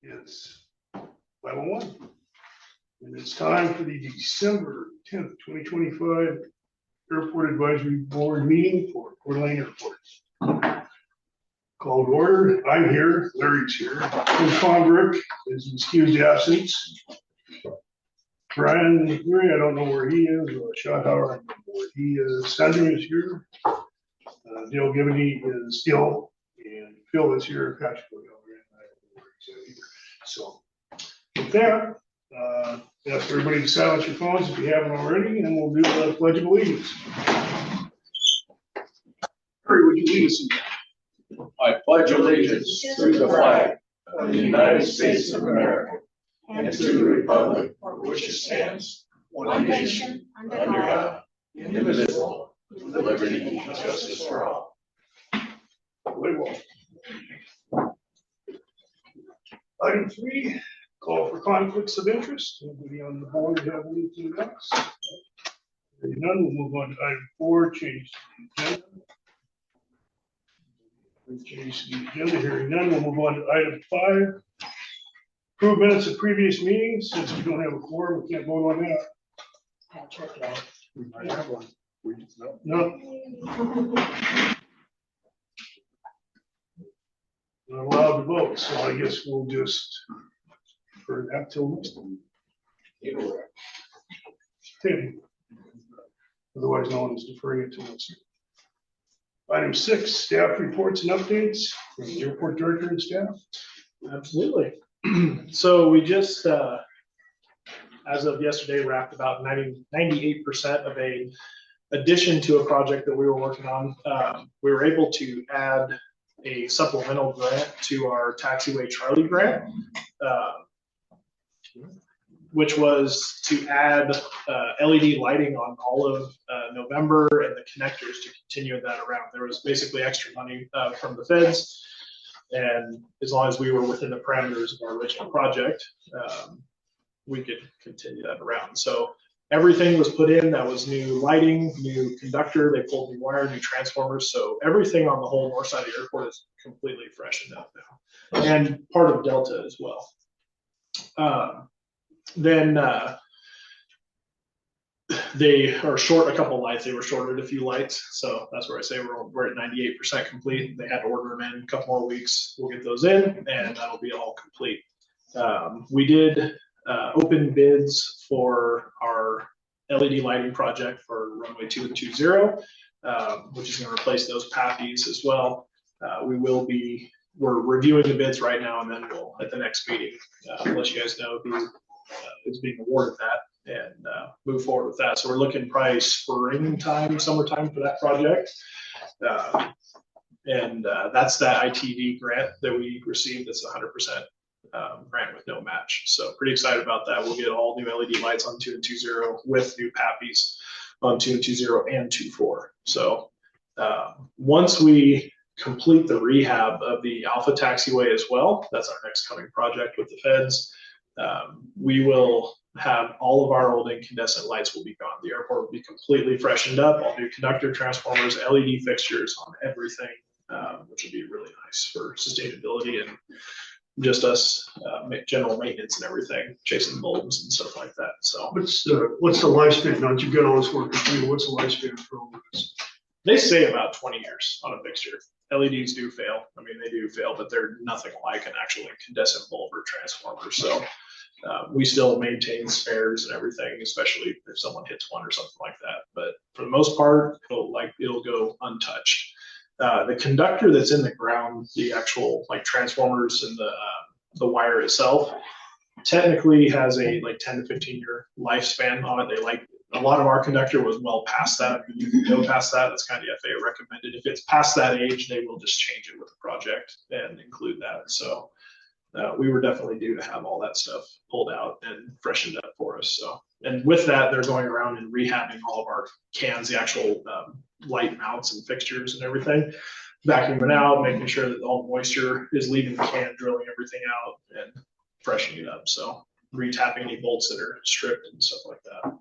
It's 5:01, and it's time for the December 10th, 2025 Airport Advisory Board meeting for Coeur d'Alene Airport. Called order. I'm here. Larry's here. Tim Conbrick is excused absence. Brian Murray, I don't know where he is. Schotthauer, I don't know where he is. Sandra is here. Dale Givney is ill, and Phil is here. Patrick O'Dell, I don't know where he's at either. So with that, ask everybody to silence your phones if you haven't already, and we'll do the Pledge of Allegiance. Harry, would you lead us in that? I pledge allegiance to the flag of the United States of America and to the republic for which it stands, one nation, under God, indivisible, with liberty and justice for all. Very well. Item 3, call for conflicts of interest. Anybody on the board have anything else? Hearing none, we'll move on to item 4, change the agenda. Change the agenda. Hearing none, we'll move on to item 5. Approve minutes of previous meetings. Since we don't have a quorum, we can't vote on that. Patrick, no. We might have one. No. Not allowed to vote, so I guess we'll just defer that till next time. Table. Otherwise known as deferring it till next time. Item 6, staff reports and updates from the airport director and staff. Absolutely. So we just, as of yesterday, wrapped about 98% of a addition to a project that we were working on. We were able to add a supplemental grant to our taxiway Charlie grant, which was to add LED lighting on all of November and the connectors to continue that around. There was basically extra money from the feds, and as long as we were within the parameters of our original project, we could continue that around. So everything was put in. That was new lighting, new conductor. They pulled new wire, new transformers. So everything on the whole north side of the airport is completely freshened up now, and part of Delta as well. Then they are short a couple lights. They were shorted a few lights, so that's where I say we're at 98% complete. They had to order them in a couple more weeks. We'll get those in, and that'll be all complete. We did open bids for our LED lighting project for runway 2 and 20, which is going to replace those PAPIs as well. We're reviewing the bids right now, and then we'll at the next meeting let you guys know who is being awarded that and move forward with that. So we're looking probably springtime, summertime for that project. And that's that ITV grant that we received. That's 100% grant with no match. So pretty excited about that. We'll get all new LED lights on 2 and 20 with new PAPIs on 2 and 20 and 24. So once we complete the rehab of the Alpha Taxiway as well, that's our next coming project with the feds. We will have all of our old incandescent lights will be gone. The airport will be completely freshened up. All new conductor, transformers, LED fixtures on everything, which will be really nice for sustainability and just us general maintenance and everything, chasing bulbs and stuff like that. So What's the lifespan? Now that you've got all this work to do, what's the lifespan for all this? they say about 20 years on a fixture. LEDs do fail. I mean, they do fail, but they're nothing like an actual incandescent bulb or transformer. So we still maintain spares and everything, especially if someone hits one or something like that. But for the most part, it'll go untouched. The conductor that's in the ground, the actual like transformers and the wire itself, technically has a 10 to 15 year lifespan on it. A lot of our conductor was well past that. You can go past that. That's kind of the FAA recommended. If it's past that age, they will just change it with the project and include that. So we were definitely due to have all that stuff pulled out and freshened up for us. So, and with that, they're going around and rehabbing all of our cans, the actual light mounts and fixtures and everything, vacuuming out, making sure that all the moisture is leaving the can, drilling everything out and freshening it up. So retapping any bolts that are stripped and stuff like that.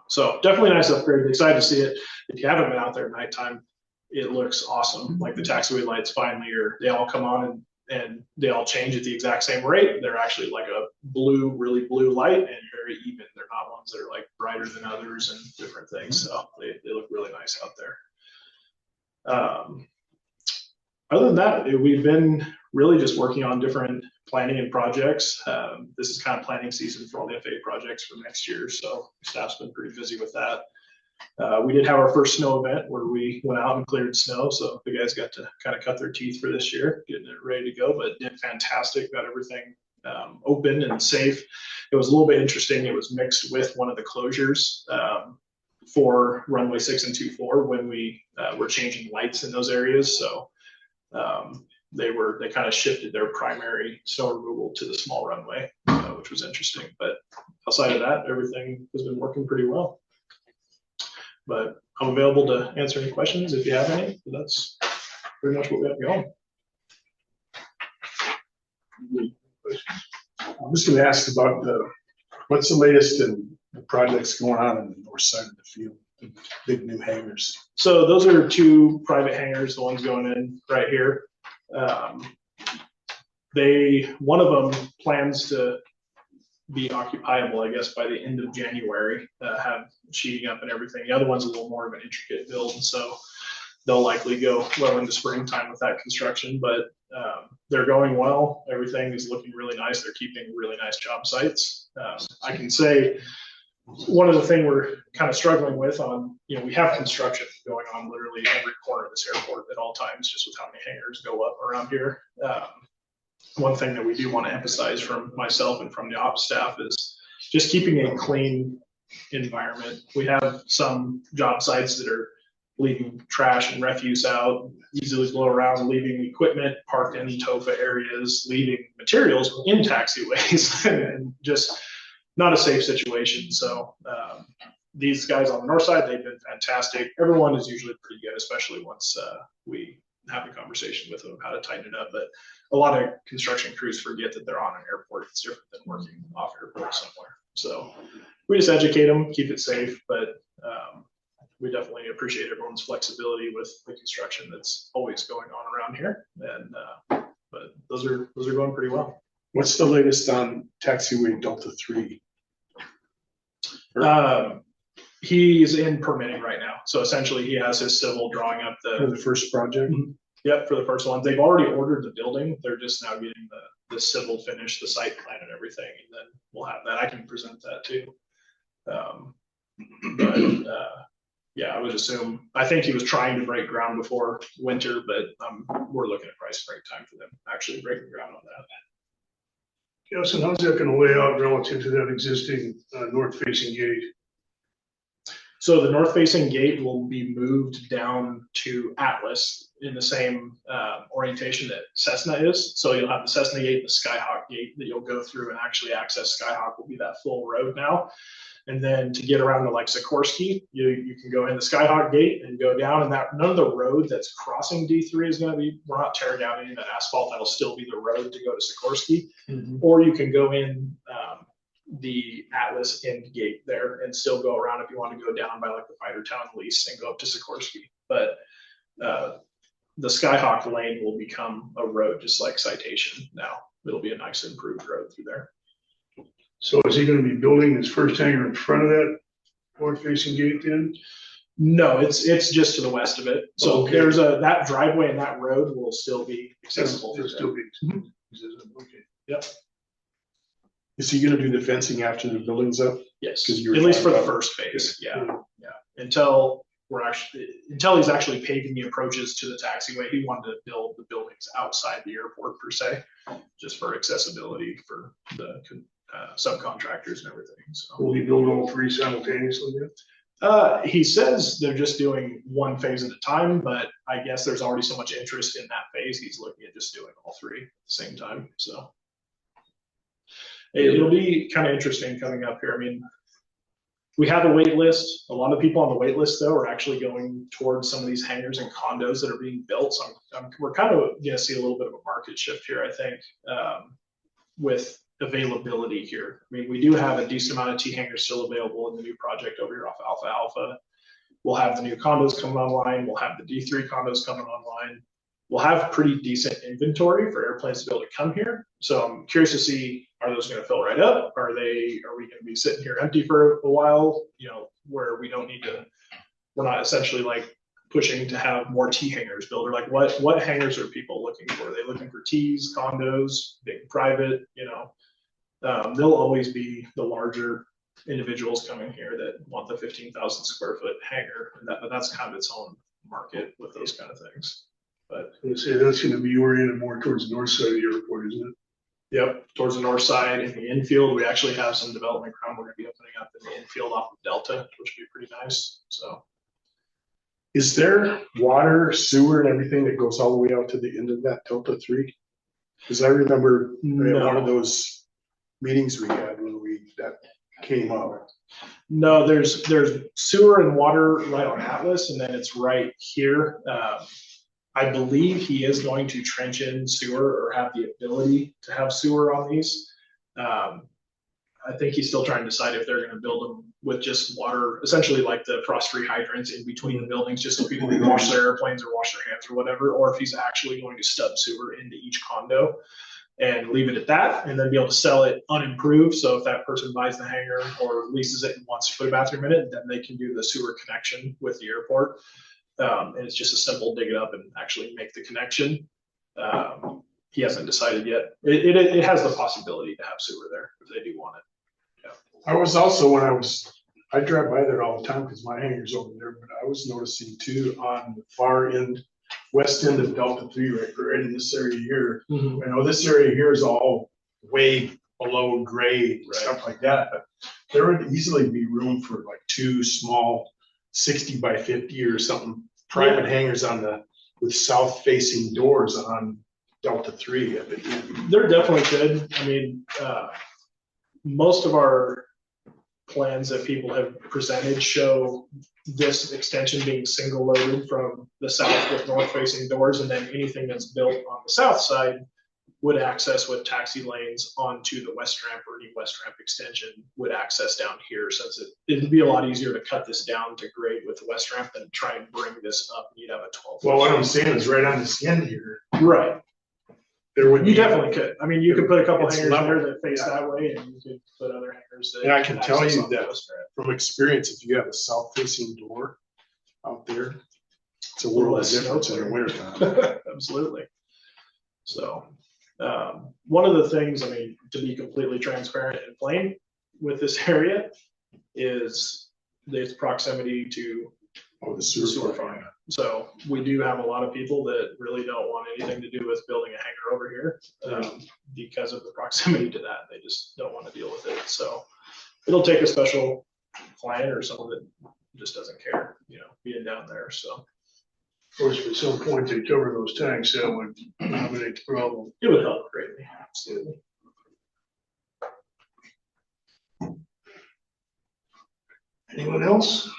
So definitely a nice upgrade. Excited to see it. If you haven't been out there at nighttime, it looks awesome. Like the taxiway lights finally they all come on, and and they all change at the exact same rate. They're actually like a blue, really blue light and very even. They're not ones that are like brighter than others and different things. So they look really nice out there. Other than that, we've been really just working on different planning and projects. This is kind of planning season for all the FA projects for next year, so staff's been pretty busy with that. We did have our first snow event where we went out and cleared snow, so the guys got to kind of cut their teeth for this year, getting it ready to go, but did fantastic, got everything open and safe. It was a little bit interesting. It was mixed with one of the closures for runway 6 and 24 when we were changing lights in those areas. So they kind of shifted their primary snow removal to the small runway, which was interesting. But outside of that, everything has been working pretty well. But I'm available to answer any questions if you have any. But that's pretty much what we have going. I'm just going to ask about what's the latest in the projects going on the north side of the field, the big new hangars. So those are 2 private hangars, the ones going in right here. One of them plans to be occupiable, I guess, by the end of January, have sheeting up and everything. The other one's a little more of an intricate build, and so they'll likely go well into springtime with that construction, but they're going well. Everything is looking really nice. They're keeping really nice job sites. I can say one of the things we're kind of struggling with we have construction going on literally every corner of this airport at all times, just with how many hangars go up around here. One thing that we do want to emphasize from myself and from the ops staff is just keeping a clean environment. We have some job sites that are leaving trash and refuse out, easily blow around, leaving equipment parked in TOFA areas, leaving materials in taxiways, and just not a safe situation. So these guys on the north side, they've been fantastic. Everyone is usually pretty good, especially once we have a conversation with them how to tighten it up. But a lot of construction crews forget that they're on an airport. It's different than working off airport somewhere. So we just educate them, keep it safe, but we definitely appreciate everyone's flexibility with the construction that's always going on around here. And but those are going pretty well. What's the latest on taxiway Delta 3? He's in permitting right now. So essentially he has his civil drawing up For the first project? Yep, for the first one. They've already ordered the building. They're just now getting the civil finished, the site plan and everything. And then we'll have that. I can present that too. Yeah, I would assume, I think he was trying to break ground before winter, but we're looking at probably springtime for them actually breaking ground on that. Justin, how's that gonna lay out relative to that existing north-facing gate? So the north-facing gate will be moved down to Atlas in the same orientation that Cessna is. So you'll have the Cessna gate, the Skyhawk gate that you'll go through and actually access Skyhawk will be that full road now. And then to get around to like Sikorsky, you can go in the Skyhawk gate and go down, and that none of the road that's crossing D3 is going to be, we're not tearing down any of that asphalt. That'll still be the road to go to Sikorsky. Or you can go in the Atlas end gate there and still go around if you want to go down by like the Fighter Town lease and go up to Sikorsky. But the Skyhawk lane will become a road just like Citation now. It'll be a nice improved road through there. So is he gonna be building his first hangar in front of that north-facing gate then? No, it's just to the west of it. So Okay. there's that driveway and that road will still be accessible. It'll still be. Okay. Yep. Is he going to do the fencing after the building's up? Yes. 'Cause At you were least for talking the about- first phase. Yeah. Until he's actually paving the approaches to the taxiway, he wanted to build the buildings outside the airport per se, just for accessibility for the subcontractors and everything. So Will he build all 3 simultaneously then? he says they're just doing one phase at a time, but I guess there's already so much interest in that phase. He's looking at just doing all 3 at the same time. So it'll be kind of interesting coming up here. I mean, we have a wait list. A lot of people on the wait list, though, are actually going towards some of these hangars and condos that are being built. So we're kind of going to see a little bit of a market shift here, I think, with availability here. I mean, we do have a decent amount of T hangars still available in the new project over here off Alpha. We'll have the new condos coming online. We'll have the D3 condos coming online. we'll have pretty decent inventory for airplanes to be able to come here. So I'm curious to see, are those going to fill right up? Are we going to be sitting here empty for a while, where we don't need to, we're not essentially like pushing to have more T hangars built, or like what hangars are people looking for? Are they looking for T's, condos, big private, there'll always be the larger individuals coming here that want the 15,000 square foot hangar, but that's kind of its own market with those kind of things. But Let's say that's gonna be oriented more towards the north side of the airport, isn't it? yep, towards the north side in the infield, we actually have some development ground we're gonna be opening up in the infield off of Delta, which would be pretty nice. So Is there water, sewer and everything that goes all the way out to the end of that Delta 3? Because I remember at one of those meetings we had when that came up. no, there's sewer and water right on Atlas, and then it's right here. I believe he is going to trench in sewer or have the ability to have sewer on these. I think he's still trying to decide if they're going to build them with just water, essentially like the frost-free hydrants in between the buildings, just so people can wash their airplanes or wash their hands or whatever, or if he's actually going to stub sewer into each condo and leave it at that, and then be able to sell it unimproved. So if that person buys the hangar or leases it and wants to put a bathroom in it, then they can do the sewer connection with the airport. And it's just a simple dig it up and actually make the connection. He hasn't decided yet. It has the possibility to have sewer there if they do want it. I was also, I drive by there all the time because my hangar's over there, but I was noticing too on the far end, west end of Delta 3, right in this area here. Mm-hmm. I know this area here is all way below grade and stuff like that, but there would easily be room for like two small 60 by 50 or something private hangars with south facing doors on Delta 3. There definitely could. I mean, most of our plans that people have presented show this extension being single loaded from the south with north facing doors, and then anything that's built on the south side would access with taxi lanes onto the west ramp, or any west ramp extension would access down here, since it'd be a lot easier to cut this down to grade with the west ramp than try and bring this up. You'd have a 12. Well, what I'm saying is right on this end here, Right. there would You be, definitely could. I mean, you could put a couple It's hangars level. there that face that way, and you could put other hangars that. and I can tell access you on the that west ramp. from experience, if you have a south facing door out there, it's a A little world of less difference in snow the clear. winter time. Absolutely. So, one of the things, I mean, to be completely transparent and plain with this area is its proximity to Oh, the the sewer sewer farm. farm. So we do have a lot of people that really don't want anything to do with building a hangar over here, because of the proximity to that. They just don't want to deal with it. So it'll take a special client or someone that just doesn't care, being down there. So Of course, at some point they cover those tanks, that would eliminate the problem. it would help greatly. Absolutely. Anyone else?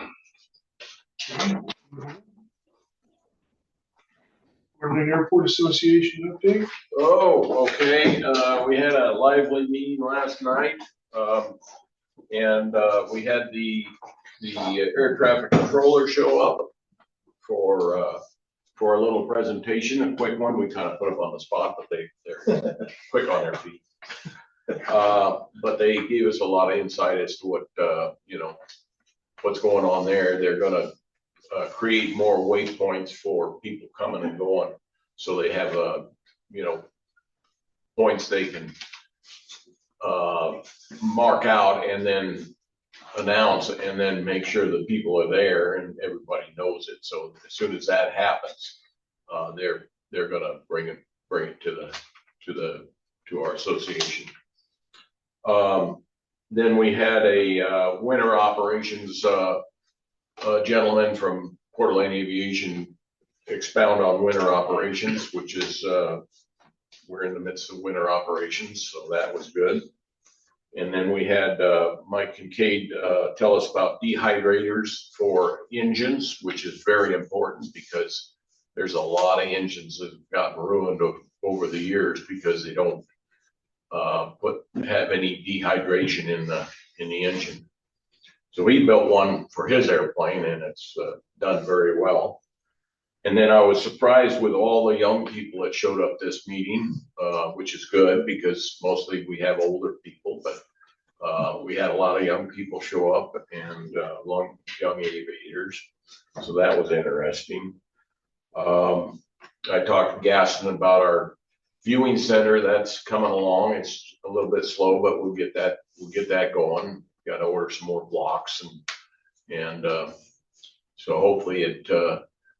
Berlin Airport Association update? Oh, okay. We had a lively meeting last night. And we had the air traffic controller show up for a little presentation, a quick one. We kind of put them on the spot, but they're quick on their feet. But they gave us a lot of insight as to what, what's going on there. They're gonna create more waypoints for people coming and going. So they have, points they can mark out and then announce, and then make sure that people are there and everybody knows it. So as soon as that happens, they're gonna bring it to our association. Then we had a winter operations gentleman from Coeur d'Alene Aviation expound on winter operations, which is we're in the midst of winter operations, so that was good. And then we had Mike Kincaid tell us about dehydrators for engines, which is very important because there's a lot of engines that have gotten ruined over the years because they don't have any dehydration in the engine. So he built one for his airplane, and it's done very well. And then I was surprised with all the young people that showed up this meeting, which is good because mostly we have older people, but we had a lot of young people show up and young aviators. So that was interesting. I talked to Gaston about our viewing center. That's coming along. It's a little bit slow, but we'll get that going. Got to order some more blocks and so hopefully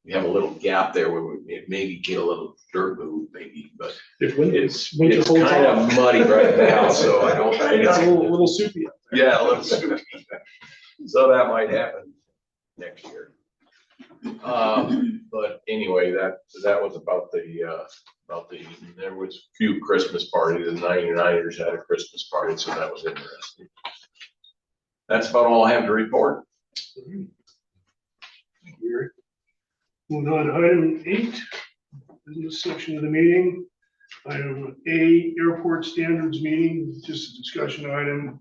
we have a little gap there where we maybe get a little dirt move maybe, but it's holds kind off. of muddy right now, so I don't think It's it's a little soupy. yeah, a little soupy. So that might happen next year. But anyway, that was about there was a few Christmas parties. The 99ers had a Christmas party, so that was interesting. That's about all I have to report. Moving on to item 8, business section of the meeting. Item A, airport standards meeting, just a discussion item.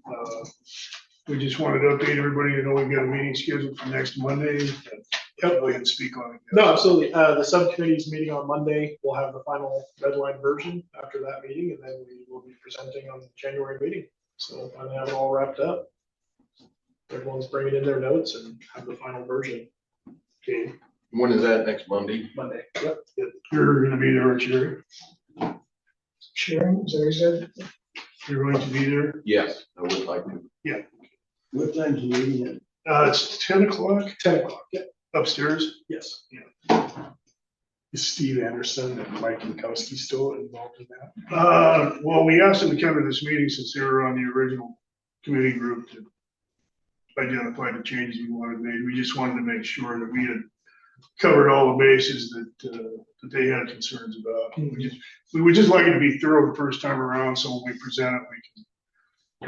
We just wanted to update everybody. You know, we've got a meeting scheduled for next Monday. Go ahead and speak on it. No, absolutely. The subcommittee's meeting on Monday. We'll have the final red line version after that meeting, and then we will be presenting on the January meeting. So finally have it all wrapped up. Everyone's bringing in their notes and have the final version. Okay. When is that? Next Monday? Monday. Yep. You're going to be there, Jerry. Sharon, is that what you said? You're going to be there. Yes, I would like to. What time's the meeting? It's 10 o'clock 10 o'clock. Yep. upstairs. Yes. Is Steve Anderson and Mike Minkowski still involved in that? Well, we asked them to come to this meeting since they were on the original committee group to identify the changes we wanted made. We just wanted to make sure that we had covered all the bases that they had concerns about. We would just like it to be thorough the first time around, so when we present it, we can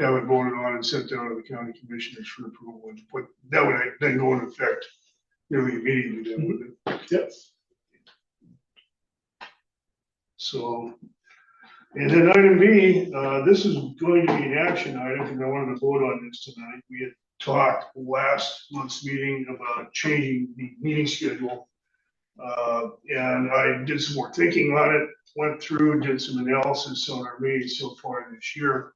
have it voted on and sent out to the county commissioners for approval. But that would then go into effect nearly immediately then, wouldn't it? Yep. So, and then item B, this is going to be an action item because I wanted to vote on this tonight. We had talked last month's meeting about changing the meeting schedule. And I did some more thinking on it, went through, did some analysis on our meetings so far this year.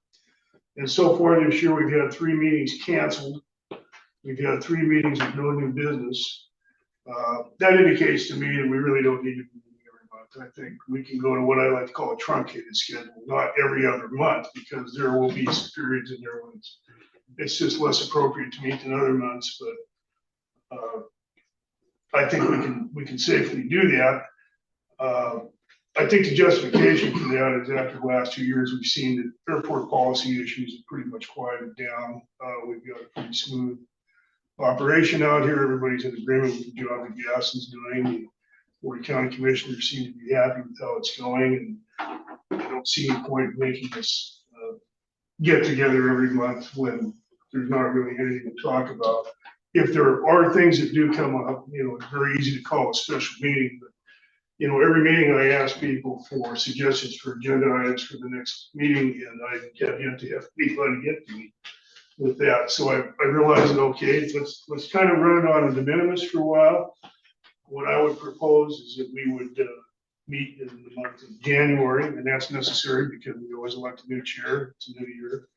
And so far this year, we've had 3 meetings canceled. We've had 3 meetings with no new business. That indicates to me that we really don't need to be meeting every month. I think we can go to what I like to call a truncated schedule, not every other month, because there will be some periods in there when it's just less appropriate to meet than other months. But I think we can safely do that. I think the justification for that is after the last 2 years, we've seen that airport policy issues have pretty much quieted down. We've got a pretty smooth operation out here. Everybody's in agreement with the job that Gaston's doing. The Board County Commissioners seem to be happy with how it's going, and I don't see any point in making this get together every month when there's not really anything to talk about. If there are things that do come up, it's very easy to call a special meeting, but every meeting I ask people for suggestions for agenda items for the next meeting, and I have yet to have people to get to me with that. So I realized that, okay, let's kind of run it on a de minimis for a while. What I would propose is that we would meet in the month of January, and that's necessary because we always elect a new chair. It's a new year.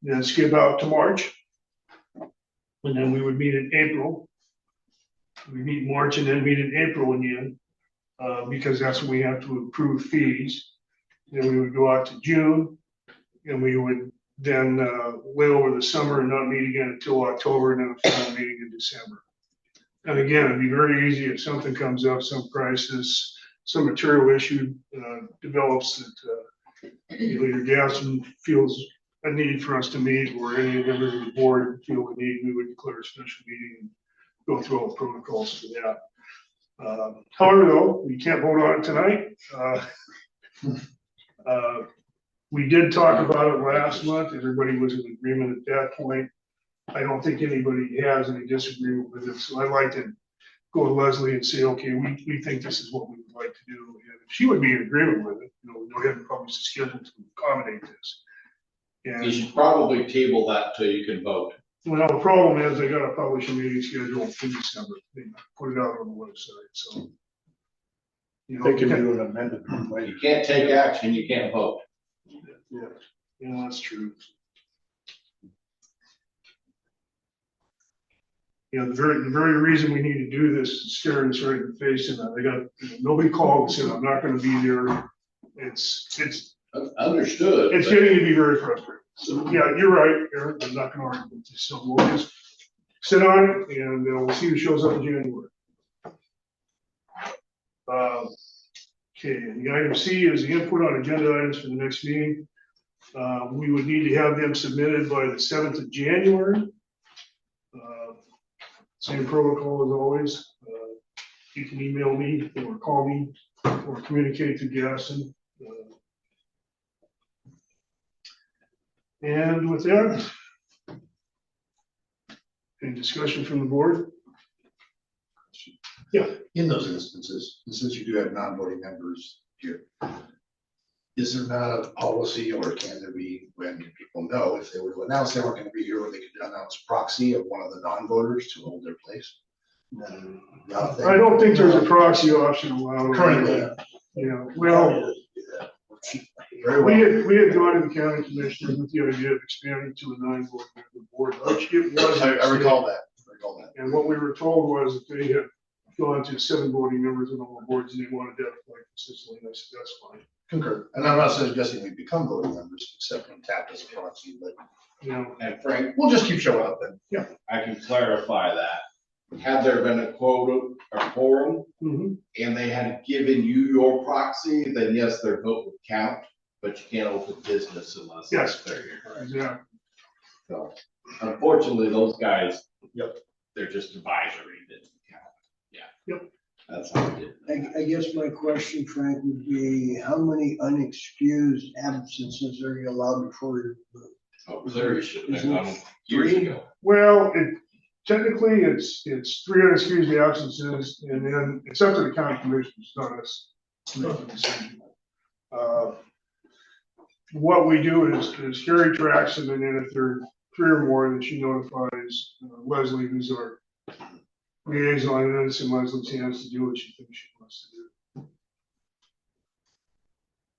Then skip out to March, and then we would meet in April. We meet in March and then meet in April again, because that's when we have to approve fees. Then we would go out to June, and we would then lay over the summer and not meet again until October, and then a final meeting in December. And again, it'd be very easy if something comes up, some crisis, some material issue develops that either Gaston feels a need for us to meet, or any of members of the board feel a need, we would declare a special meeting and go through all the protocols for that. However, though, we can't vote on it tonight. We did talk about it last month. Everybody was in agreement at that point. I don't think anybody has any disagreement with it. So I'd like to go to Leslie and say, okay, we think this is what we would like to do. And if she would be in agreement with it, we go ahead and publish the schedule to accommodate this. You should probably table that till you can vote. Well, the problem is they got to publish a meeting schedule in December. They put it out on the website. So You know, They can do an amended complaint. You can't take action, you can't vote. Yeah, that's true. You know, the very reason we need to do this is staring us right in the face, and I got, nobody called and said, I'm not gonna be there. It's Understood. but- getting to be very frustrating. So, yeah, you're right, Eric, I'm not gonna argue with you, so we'll just sit on it, and we'll see who shows up in January. Okay, and the item C is the input on agenda items for the next meeting. We would need to have them submitted by the 7th of January. Same protocol as always. You can email me or call me or communicate to Gaston. And with that, any discussion from the board? In those instances, and since you do have non-voting members here, is there not a policy, or can there be, when people know if they were to announce they weren't gonna be here, or they could announce proxy of one of the non-voters to hold their place? Nothing. I don't think there's a proxy option allowed. Currently. Yeah, well, Very we well. had gone to the county commissioners with the idea of expanding to a 9-vote member board, which it was. I recall that, And what we were told was that they had gone to 7 voting members on all the boards and they wanted that like consistently. And I said, that's fine. Concur, and I'm not suggesting we become voting members, except when tapped as a proxy, but You know, And Frank, we'll just keep showing up then. I can clarify that. Had there been a quorum, mhm. and they had given you your proxy, then yes, their vote would count, but you can't open business unless. Yes. they're here. Exactly. So unfortunately, those guys. Yep. They're just advisory, didn't count. Yeah. Yep. That's how it did. I guess my question, Frank, would be, how many unexcused absences are you allowed before you vote? Oh, clearly should have Isn't been it done years ago. Well, technically, it's 3 excused absences, and then it's up to the county commissioners, not us to make the decision. What we do is Carrie tracks them, and then if there are 3 or more, then she notifies Leslie, who's our liaison, and then it's in Leslie's hands to do what she thinks she wants to do.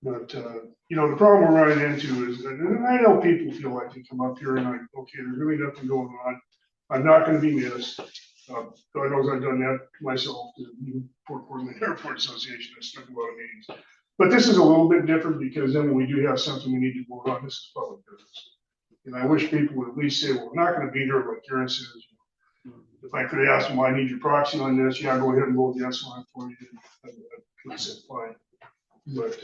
But, the problem we're running into is, and I know people feel like they come up here and like, okay, there's really nothing going on. I'm not gonna be missed. God knows I've done that myself, the Port Portland Airport Association, I stuck a lot of meetings. But this is a little bit different because then when we do have something we need to vote on, this is public business. And I wish people would at least say, well, we're not gonna be there, like Karen says. If I could ask them, I need your proxy on this, yeah, go ahead and vote yes on it for you. I could have said fine. But,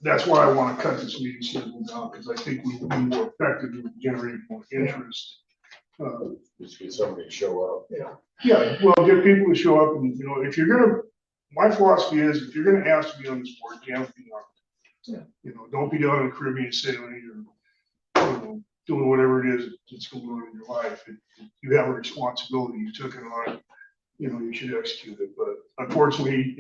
that's why I want to cut this meeting schedule down, because I think we will be more effective in generating more interest. Just get somebody to show up. Yeah, well, get people to show up and, if you're gonna, my philosophy is, if you're gonna ask to be on this board, you have to be on it. Don't be down in the Caribbean sailing or, doing whatever it is that's going on in your life. You have a responsibility, you took it on, you should execute it. But unfortunately,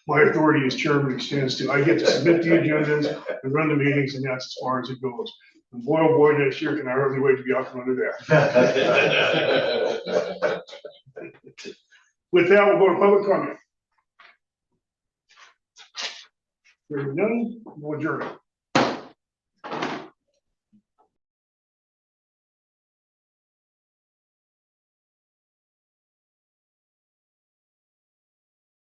my authority as chairman extends to, I get to submit the agendas and run the meetings, and that's as far as it goes. And boy, oh boy, next year, can I hardly wait to be out from under that. With that, we'll go to public comment. Hearing none, we'll adjourn.